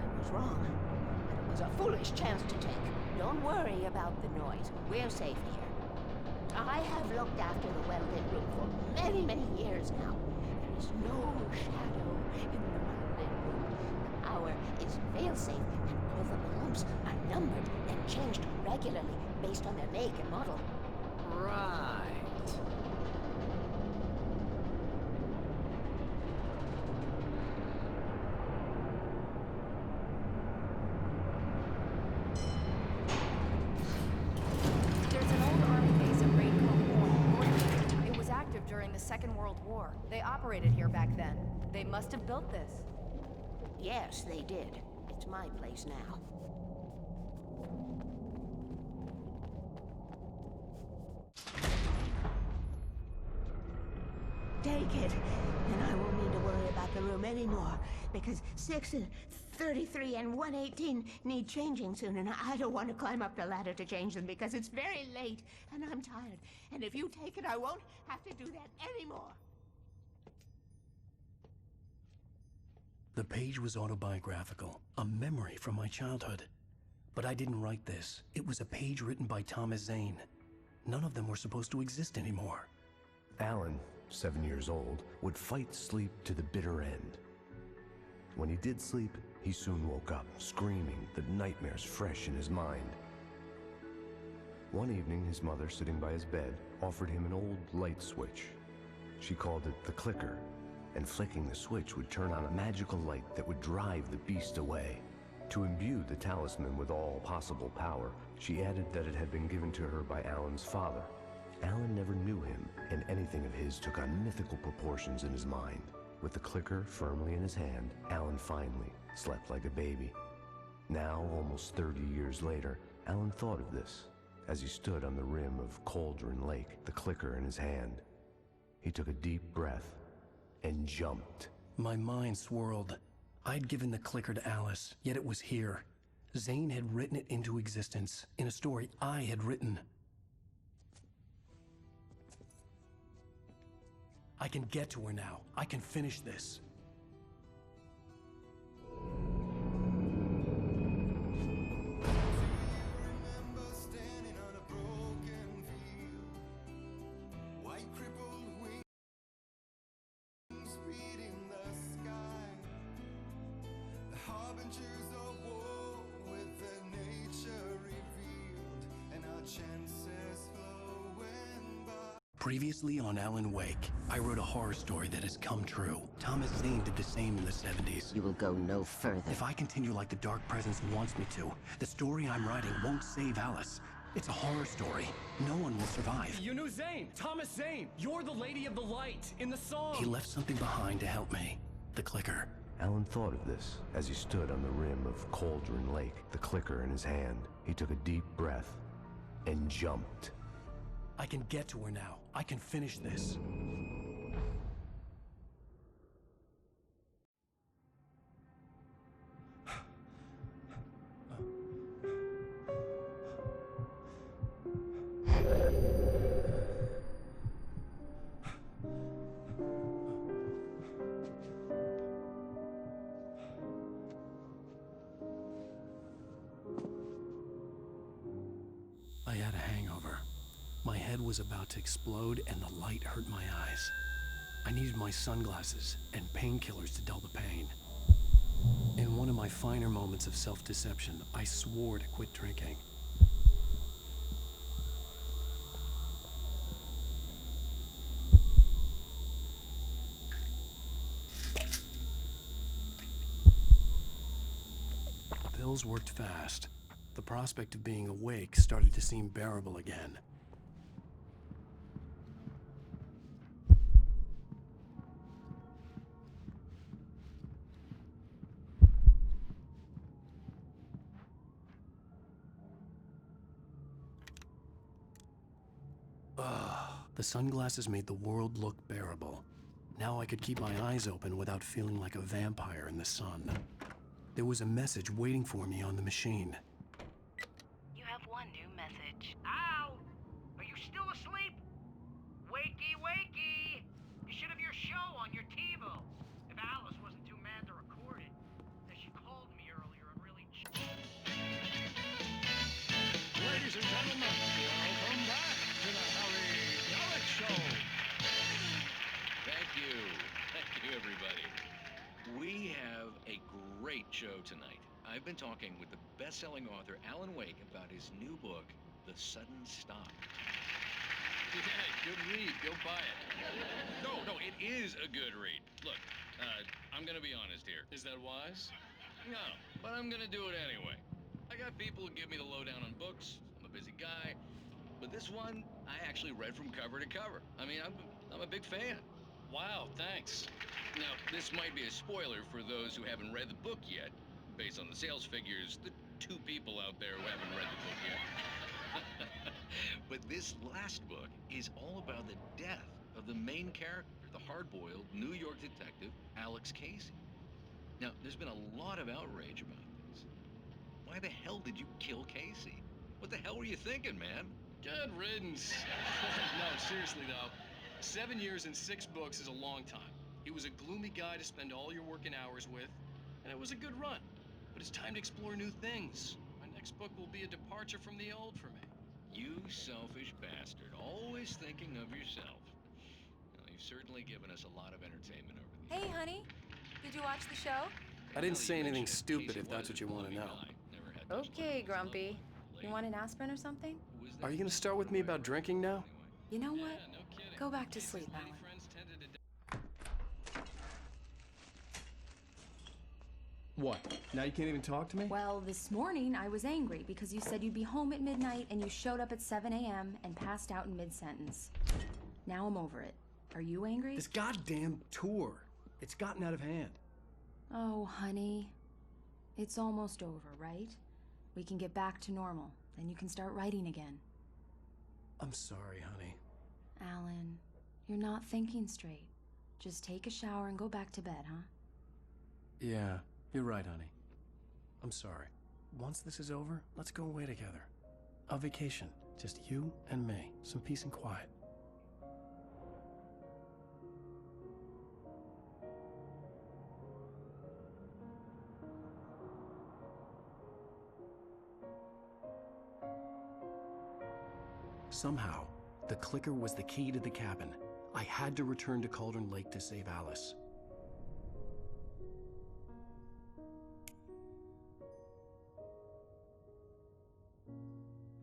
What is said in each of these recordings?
I was wrong. But it was a foolish chance to take. Don't worry about the noise. We're safe here. I have looked after the well-lit room for many, many years now. There is no shadow in the well-lit room. The power is fail-safe, and all the bulbs are numbered and changed regularly based on their make and model. Right. There's an old army base at Raincoat Point. It was active during the Second World War. They operated here back then. They must have built this. Yes, they did. It's my place now. Take it, and I won't need to worry about the room anymore, because 6 and 33 and 118 need changing soon, and I don't want to climb up the ladder to change them because it's very late, and I'm tired. And if you take it, I won't have to do that anymore. The page was autobiographical, a memory from my childhood. But I didn't write this. It was a page written by Thomas Zane. None of them were supposed to exist anymore. Alan, 7 years old, would fight sleep to the bitter end. When he did sleep, he soon woke up, screaming, the nightmares fresh in his mind. One evening, his mother, sitting by his bed, offered him an old light switch. She called it the clicker, and flicking the switch would turn on a magical light that would drive the beast away. To imbue the talisman with all possible power, she added that it had been given to her by Alan's father. Alan never knew him, and anything of his took on mythical proportions in his mind. With the clicker firmly in his hand, Alan finally slept like a baby. Now, almost 30 years later, Alan thought of this as he stood on the rim of Cauldron Lake, the clicker in his hand. He took a deep breath and jumped. My mind swirled. I'd given the clicker to Alice, yet it was here. Zane had written it into existence, in a story I had written. I can get to her now. I can finish this. Previously on Alan Wake, I wrote a horror story that has come true. Thomas Zane did the same in the 70s. You will go no further. If I continue like the Dark Presence wants me to, the story I'm writing won't save Alice. It's a horror story. No one will survive. You knew Zane! Thomas Zane! You're the Lady of the Light in the song! He left something behind to help me. The clicker. Alan thought of this as he stood on the rim of Cauldron Lake, the clicker in his hand. He took a deep breath and jumped. I can get to her now. I can finish this. I had a hangover. My head was about to explode and the light hurt my eyes. I needed my sunglasses and painkillers to dull the pain. In one of my finer moments of self-deception, I swore to quit drinking. The pills worked fast. The prospect of being awake started to seem bearable again. The sunglasses made the world look bearable. Now I could keep my eyes open without feeling like a vampire in the sun. There was a message waiting for me on the machine. You have one new message. Ow! Are you still asleep? Wakey, wakey! You should have your show on your TiVo. If Alice wasn't too mad to record it. She called me earlier. great show tonight. I've been talking with the best-selling author Alan Wake about his new book, The Sudden Stop. Yeah, good read. Go buy it. No, it is a good read. Look, I'm gonna be honest here. Is that wise? No, but I'm gonna do it anyway. I got people who give me the lowdown on books. I'm a busy guy. But this one, I actually read from cover to cover. I mean, I'm a big fan. Wow, thanks. Now, this might be a spoiler for those who haven't read the book yet. Based on the sales figures, the 2 people out there who haven't read the book yet. But this last book is all about the death of the main character, the hard-boiled New York detective, Alex Casey. Now, there's been a lot of outrage about this. Why the hell did you kill Casey? What the hell were you thinking, man? Good riddance. No, seriously though, 7 years and 6 books is a long time. He was a gloomy guy to spend all your working hours with, and it was a good run. But it's time to explore new things. My next book will be a departure from the old for me. You selfish bastard, always thinking of yourself. Well, you've certainly given us a lot of entertainment over the years. Hey, honey. Did you watch the show? I didn't Well, say you anything mentioned stupid Casey if that's was what you a want to gloomy know. guy. Never had much Okay, luck with Grumpy. love. You want an aspirin or something? Who is Are you that? gonna start with me about drinking now? You know Yeah, what? no kidding. Go back to Casey's sleep, lady Alan. friends tended to What? Now you can't even talk to me? Well, this morning I was angry because you said you'd be home at midnight and you showed up at 7 a.m. and passed out in mid-sentence. Now I'm over it. Are you angry? This goddamn tour. It's gotten out of hand. Oh, honey. It's almost over, right? We can get back to normal. Then you can start writing again. I'm sorry, honey. Alan, you're not thinking straight. Just take a shower and go back to bed, huh? Yeah, you're right, honey. I'm sorry. Once this is over, let's go away together. A vacation. Just you and me. Some peace and quiet. Somehow, the clicker was the key to the cabin. I had to return to Cauldron Lake to save Alice.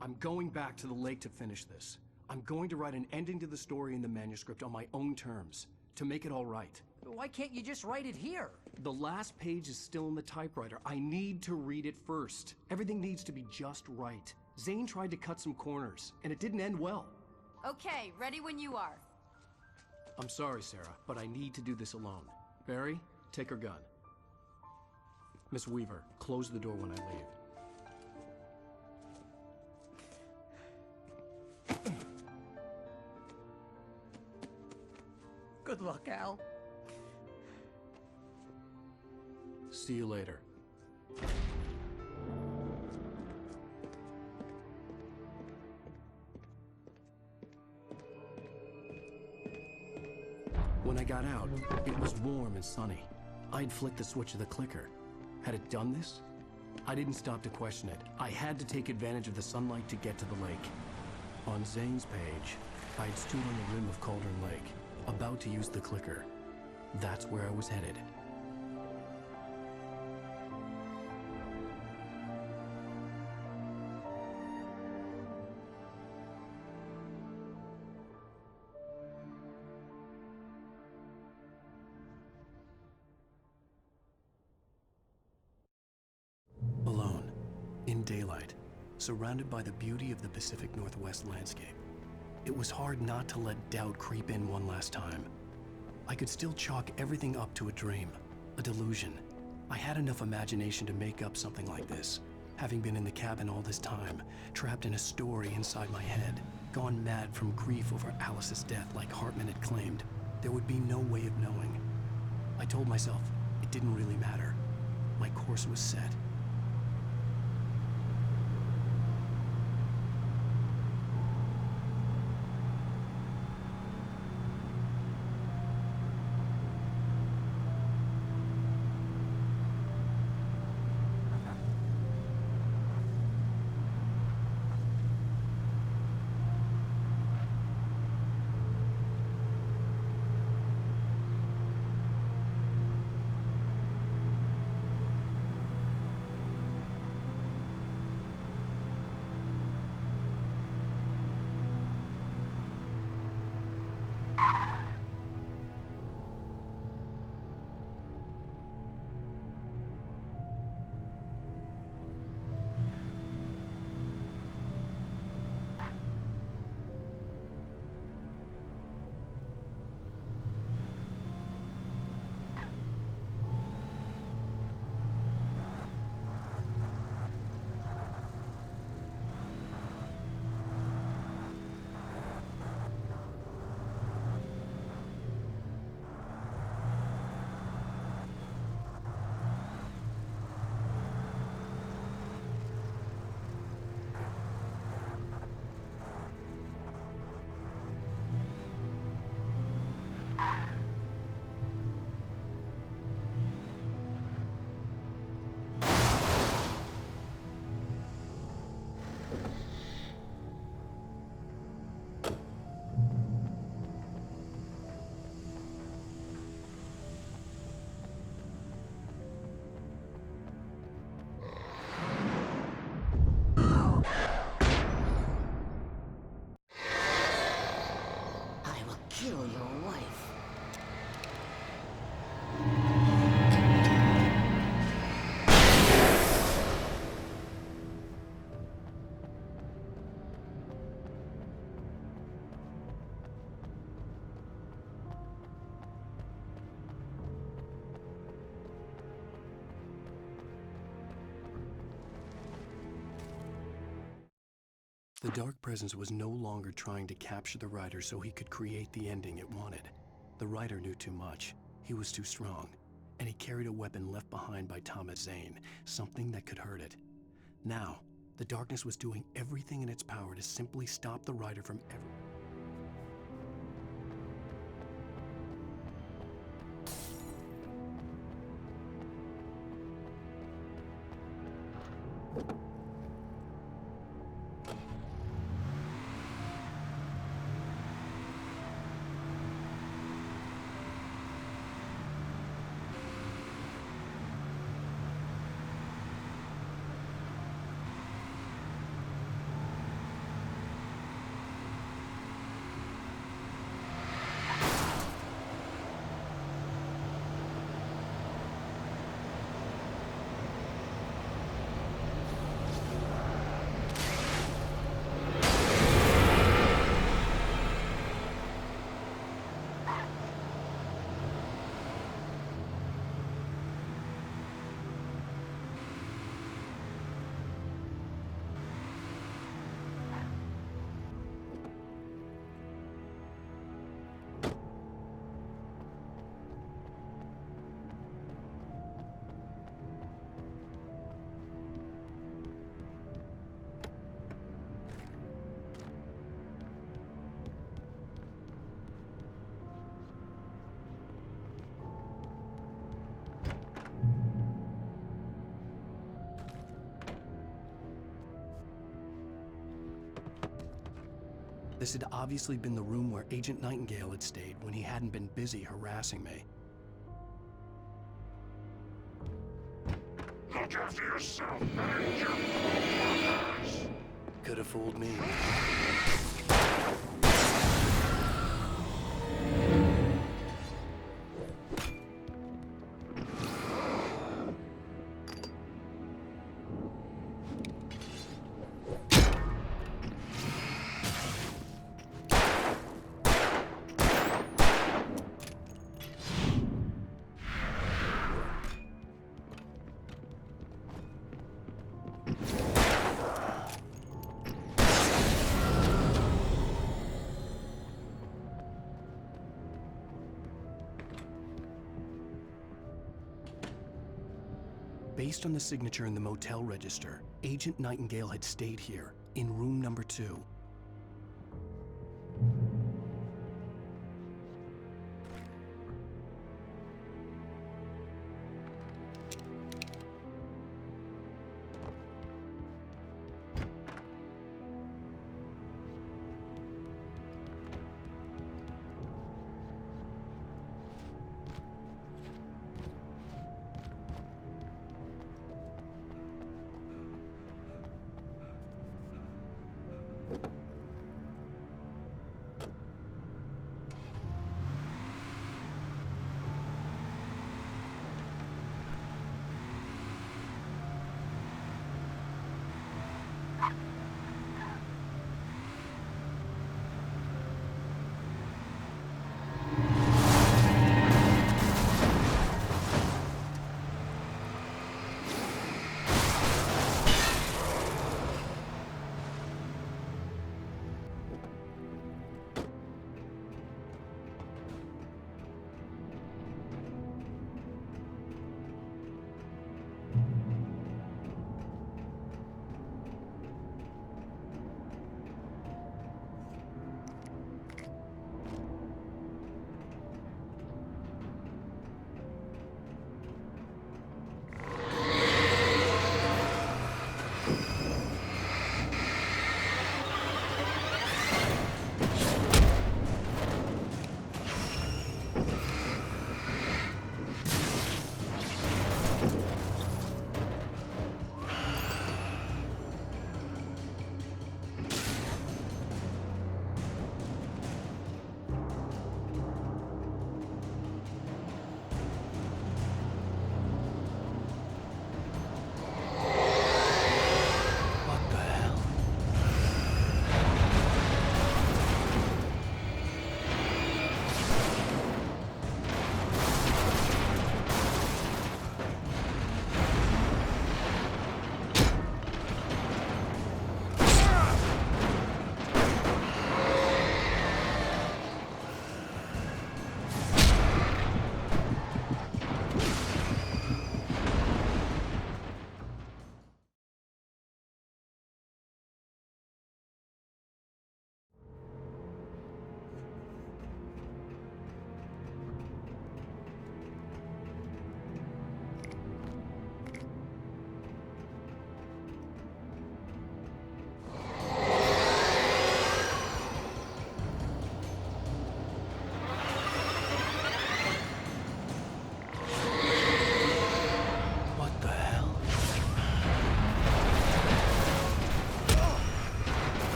I'm going back to the lake to finish this. I'm going to write an ending to the story in the manuscript on my own terms, to make it all right. Why can't you just write it here? The last page is still in the typewriter. I need to read it first. Everything needs to be just right. Zane tried to cut some corners, and it didn't end well. Okay, ready when you are. I'm sorry, Sarah, but I need to do this alone. Barry, take her gun. Miss Weaver, close the door when I leave. Good luck, Al. See you later. When I got out, it was warm and sunny. I'd flicked the switch of the clicker. Had it done this? I didn't stop to question it. I had to take advantage of the sunlight to get to the lake. On Zane's page, I'd stood on the rim of Cauldron Lake, about to use the clicker. That's where I was headed. Alone, in daylight, surrounded by the beauty of the Pacific Northwest landscape. It was hard not to let doubt creep in one last time. I could still chalk everything up to a dream, a delusion. I had enough imagination to make up something like this, having been in the cabin all this time, trapped in a story inside my head, gone mad from grief over Alice's death like Hartman had claimed. There would be no way of knowing. I told myself it didn't really matter. My course was set. The Dark Presence was no longer trying to capture the Rider so he could create the ending it wanted. The Rider knew too much. He was too strong. And he carried a weapon left behind by Thomas Zane, something that could hurt it. Now, the Darkness was doing everything in its power to simply stop the Rider from ever... This had obviously been the room where Agent Nightingale had stayed when he hadn't been busy harassing me. Look after yourself, man. You're Could have fooled me. Based on the signature in the motel register, Agent Nightingale had stayed here, in room number 2.